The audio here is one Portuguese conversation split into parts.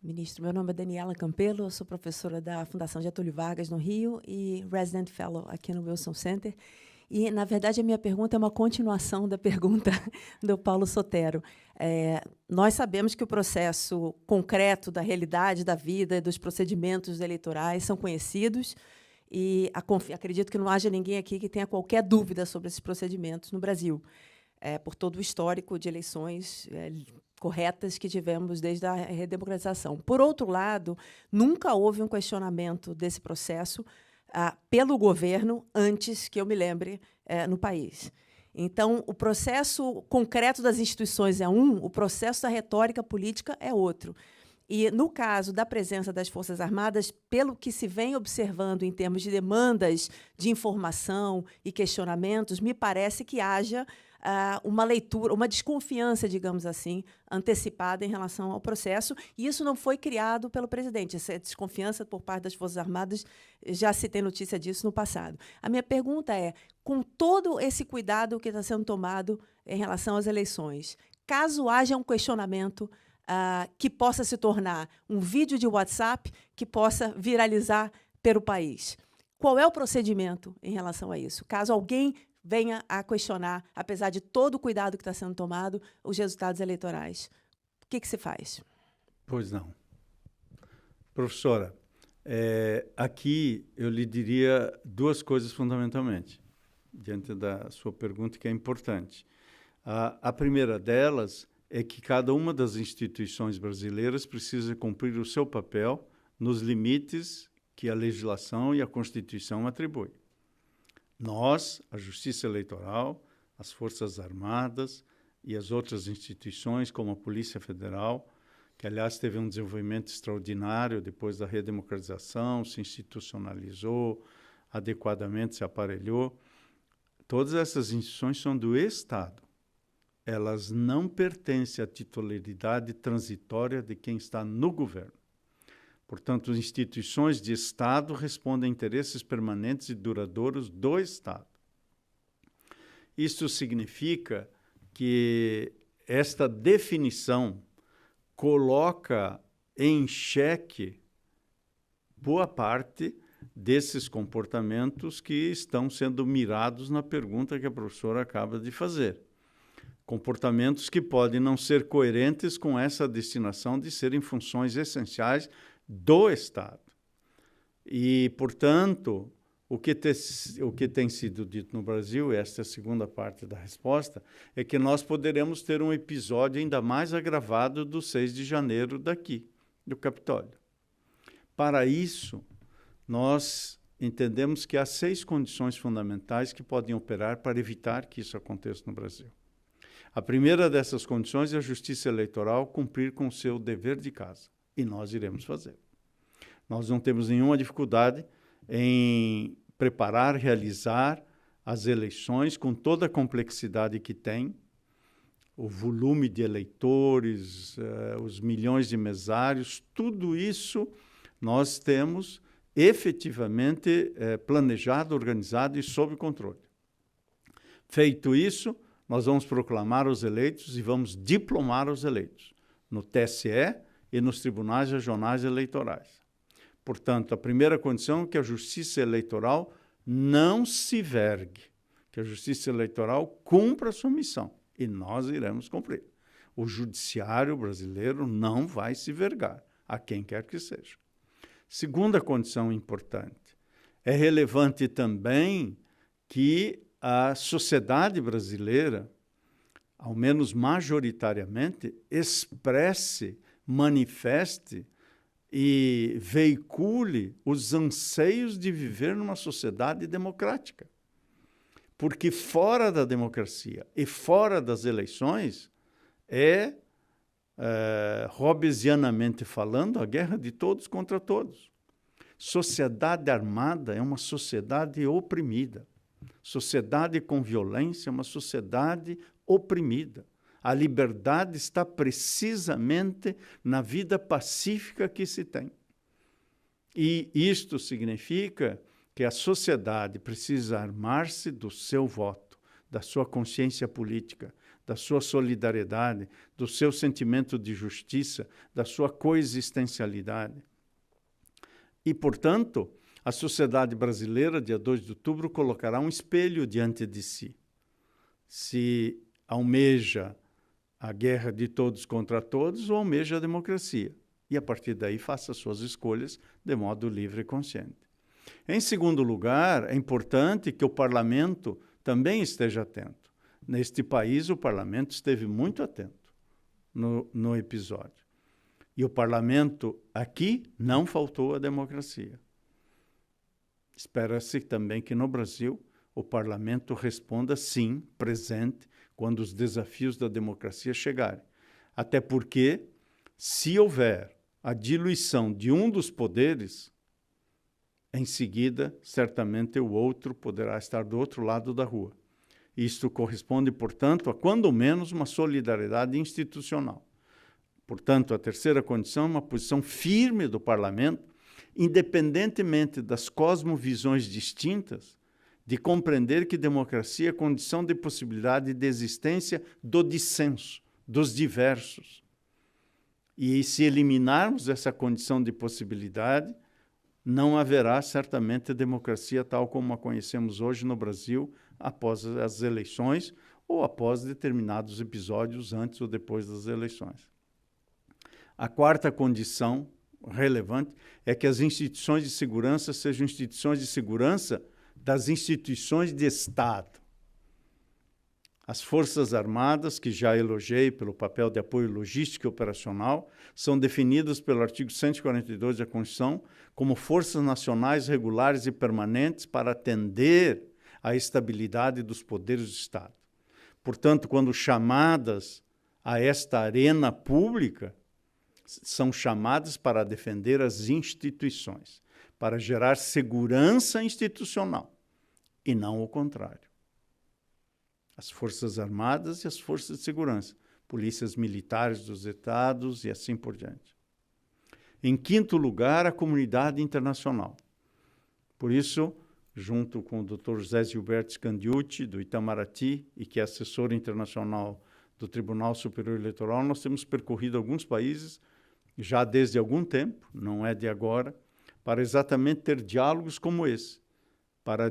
Ministro, meu nome é Daniela Campelo, eu sou professora da Fundação Getúlio Vargas, no Rio, e Resident Fellow aqui no Wilson Center. E, na verdade, a minha pergunta é uma continuação da pergunta do Paulo Sotero. Nós sabemos que o processo concreto da realidade da vida e dos procedimentos eleitorais são conhecidos, e acredito que não haja ninguém aqui que tenha qualquer dúvida sobre esses procedimentos no Brasil, por todo o histórico de eleições corretas que tivemos desde a redemocratização. Por outro lado, nunca houve um questionamento desse processo pelo governo antes que eu me lembre no país. Então, o processo concreto das instituições é um, o processo da retórica política é outro. E, no caso da presença das Forças Armadas, pelo que se vem observando em termos de demandas de informação e questionamentos, me parece que haja uma leitura, uma desconfiança, digamos assim, antecipada em relação ao processo, e isso não foi criado pelo presidente. Essa desconfiança por parte das Forças Armadas, já se tem notícia disso no passado. A minha pergunta é, com todo esse cuidado que está sendo tomado em relação às eleições, caso haja um questionamento que possa se tornar um vídeo de WhatsApp que possa viralizar pelo país, qual é o procedimento em relação a isso? Caso alguém venha a questionar, apesar de todo o cuidado que está sendo tomado, os resultados eleitorais. O que se faz? Pois não. Professora, aqui eu lhe diria duas coisas fundamentalmente, diante da sua pergunta, que é importante. A primeira delas é que cada uma das instituições brasileiras precisa cumprir o seu papel nos limites que a legislação e a Constituição atribuem. Nós, a Justiça Eleitoral, as Forças Armadas e as outras instituições, como a Polícia Federal, que, aliás, teve um desenvolvimento extraordinário depois da redemocratização, se institucionalizou, adequadamente se aparelhou. Todas essas instituições são do Estado. Elas não pertencem à titularidade transitória de quem está no governo. Portanto, as instituições de Estado respondem a interesses permanentes e duradouros do Estado. Isso significa que esta definição coloca em xeque boa parte desses comportamentos que estão sendo mirados na pergunta que a professora acaba de fazer. Comportamentos que podem não ser coerentes com essa destinação de serem funções essenciais do Estado. E, portanto, o que tem sido dito no Brasil, esta é a segunda parte da resposta, é que nós poderemos ter um episódio ainda mais agravado do 6 de janeiro daqui, do Capitólio. Para isso, nós entendemos que há 6 condições fundamentais que podem operar para evitar que isso aconteça no Brasil. A primeira dessas condições é a Justiça Eleitoral cumprir com o seu dever de casa. E nós iremos fazer. Nós não temos nenhuma dificuldade em preparar, realizar as eleições com toda a complexidade que tem, o volume de eleitores, os milhões de mesários, tudo isso nós temos efetivamente planejado, organizado e sob controle. Feito isso, nós vamos proclamar os eleitos e vamos diplomar os eleitos no TSE e nos tribunais regionais eleitorais. Portanto, a primeira condição é que a Justiça Eleitoral não se vergue, que a Justiça Eleitoral cumpra a sua missão, e nós iremos cumprir. O judiciário brasileiro não vai se vergar, a quem quer que seja. Segunda condição importante, é relevante também que a sociedade brasileira, ao menos majoritariamente, expresse, manifeste e veicule os anseios de viver numa sociedade democrática. Porque fora da democracia e fora das eleições hobbesianamente falando, a guerra de todos contra todos. Sociedade armada é uma sociedade oprimida. Sociedade com violência é uma sociedade oprimida. A liberdade está precisamente na vida pacífica que se tem. E isto significa que a sociedade precisa armar-se do seu voto, da sua consciência política, da sua solidariedade, do seu sentimento de justiça, da sua coexistencialidade. E, portanto, a sociedade brasileira, dia 2 de outubro, colocará um espelho diante de si. Se almeja a guerra de todos contra todos ou almeja a democracia. E, a partir daí, faça suas escolhas de modo livre e consciente. Em segundo lugar, é importante que o parlamento também esteja atento. Neste país, o parlamento esteve muito atento no episódio. E o parlamento aqui não faltou à democracia. Espera-se também que no Brasil o parlamento responda sim, presente, quando os desafios da democracia chegarem. Até porque, se houver a diluição de um dos poderes, em seguida, certamente o outro poderá estar do outro lado da rua. Isto corresponde, portanto, a quando menos uma solidariedade institucional. Portanto, a terceira condição é uma posição firme do parlamento, independentemente das cosmovisões distintas, de compreender que democracia é condição de possibilidade de existência do dissenso, dos diversos. E se eliminarmos essa condição de possibilidade, não haverá certamente democracia tal como a conhecemos hoje no Brasil, após as eleições ou após determinados episódios antes ou depois das eleições. A quarta condição relevante é que as instituições de segurança sejam instituições de segurança das instituições de Estado. As Forças Armadas, que já elogiei pelo papel de apoio logístico e operacional, são definidas pelo artigo 142 da Constituição como forças nacionais regulares e permanentes para atender à estabilidade dos poderes do Estado. Portanto, quando chamadas a esta arena pública, são chamadas para defender as instituições, para gerar segurança institucional, e não o contrário. As Forças Armadas e as Forças de Segurança, polícias militares dos estados e assim por diante. Em quinto lugar, a comunidade internacional. Por isso, junto com o Dr. José Gilberto Scandiucci, do Itamaraty, e que é assessor internacional do Tribunal Superior Eleitoral, nós temos percorrido alguns países, já desde algum tempo, não é de agora, para exatamente ter diálogos como esse, para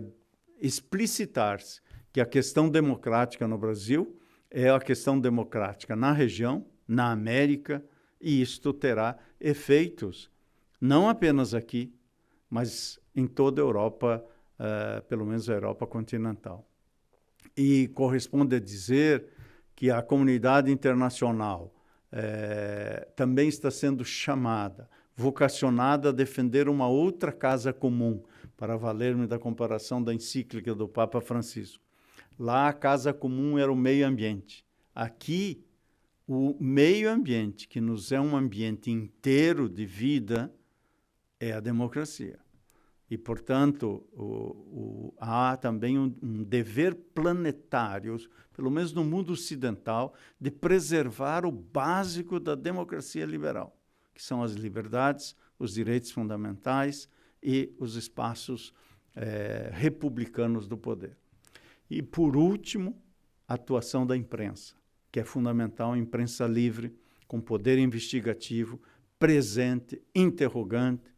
explicitar-se que a questão democrática no Brasil é a questão democrática na região, na América, e isto terá efeitos, não apenas aqui, mas em toda a Europa, pelo menos a Europa continental. E corresponde a dizer que a comunidade internacional também está sendo chamada, vocacionada a defender uma outra casa comum, para valer-me da comparação da encíclica do Papa Francisco. Lá a casa comum era o meio ambiente. Aqui, o meio ambiente, que nos é um ambiente inteiro de vida, é a democracia. E, portanto, há também um dever planetário, pelo menos no mundo ocidental, de preservar o básico da democracia liberal, que são as liberdades, os direitos fundamentais e os espaços republicanos do poder. E, por último, a atuação da imprensa, que é fundamental, a imprensa livre, com poder investigativo, presente, interrogante,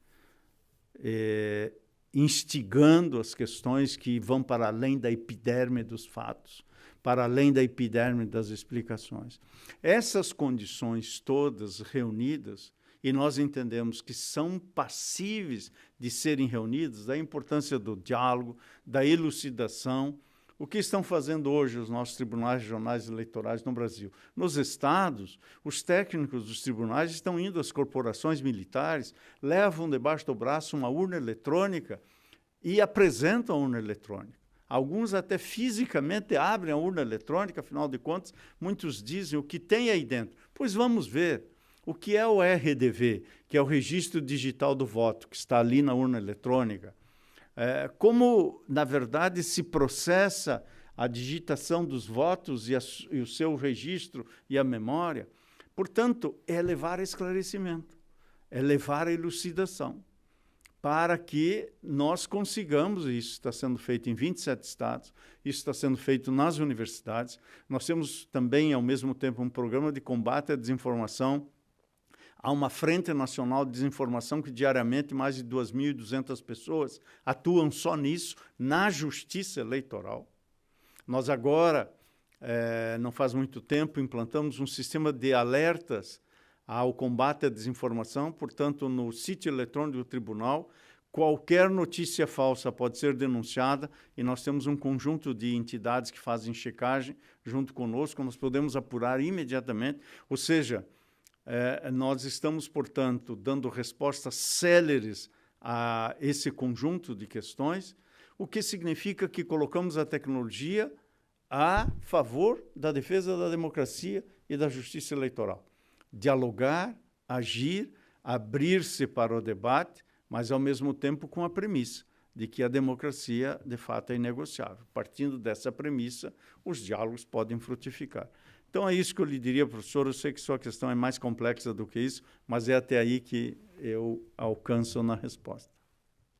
instigando as questões que vão para além da epiderme dos fatos, para além da epiderme das explicações. Essas condições todas reunidas, e nós entendemos que são passíveis de serem reunidas, da importância do diálogo, da elucidação. O que estão fazendo hoje os nossos tribunais regionais eleitorais no Brasil? Nos estados, os técnicos dos tribunais estão indo às corporações militares, levam debaixo do braço uma urna eletrônica e apresentam a urna eletrônica. Alguns até fisicamente abrem a urna eletrônica, afinal de contas, muitos dizem o que tem aí dentro. Pois vamos ver o que é o RDV, que é o Registro Digital do Voto, que está ali na urna eletrônica. Como, na verdade, se processa a digitação dos votos e o seu registro e a memória. Portanto, é levar a esclarecimento, é levar a elucidação. para que nós consigamos, e isso está sendo feito em 27 estados, isso está sendo feito nas universidades. Nós temos também, ao mesmo tempo, um programa de combate à desinformação. Há uma Frente Nacional de Desinformação que diariamente mais de 2.200 pessoas atuam só nisso, na justiça eleitoral. Nós agora, não faz muito tempo, implantamos um sistema de alertas ao combate à desinformação. Portanto, no sítio eletrônico do tribunal, qualquer notícia falsa pode ser denunciada e nós temos um conjunto de entidades que fazem checagem junto conosco, nós podemos apurar imediatamente. Ou seja, nós estamos, portanto, dando respostas céleres a esse conjunto de questões, o que significa que colocamos a tecnologia a favor da defesa da democracia e da justiça eleitoral. Dialogar, agir, abrir-se para o debate, mas, ao mesmo tempo, com a premissa de que a democracia, de fato, é inegociável. Partindo dessa premissa, os diálogos podem frutificar. Então, é isso que eu lhe diria, professor. Eu sei que sua questão é mais complexa do que isso, mas é até aí que eu alcanço na resposta.